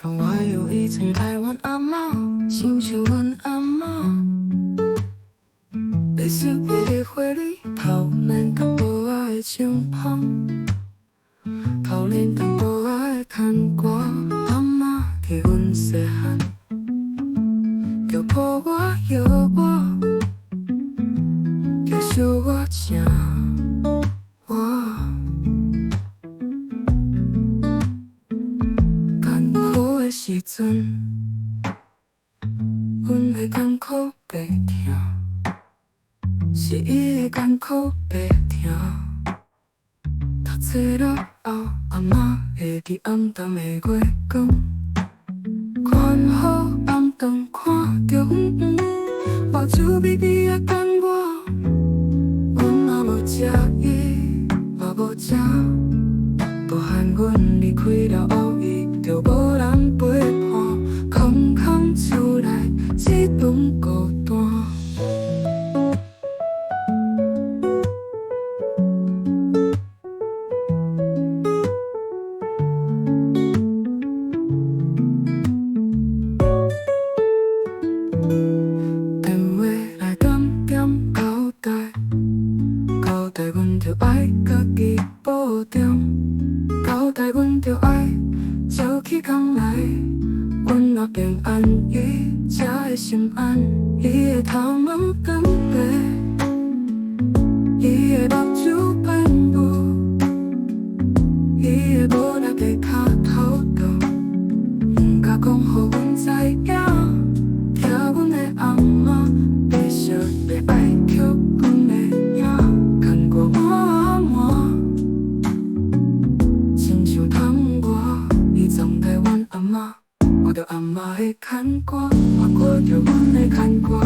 我有一层台湾阿嬷，亲像阮阿嬷。类似比的花里头，咱淡薄仔的情芳，头恁淡薄仔的牵挂。阿嬷伫阮细汉，叫抱我摇我，叫笑我正活。艰苦的时阵，阮的艰苦白疼。是伊的艰苦白疼，读册了后，阿嬷会伫暗淡的月光，看好红灯看着远远，目睭微微的等我。阮嘛无食伊，嘛无食，无限阮离开了后，伊就无人陪伴，空空厝内一顿孤单。阮着爱家己保重，交代阮着爱照起工来。阮若平安，伊才会心安。伊的头毛干白，伊的目睭斑乌，伊的无力的脚头重，毋敢讲予阮知影。听阮的阿嬷白色的爱曲，阮的影。我阿嬷，亲像糖果，伊总台阮阿嬷，我着阿嬷的牵挂，我过着阮的牵挂。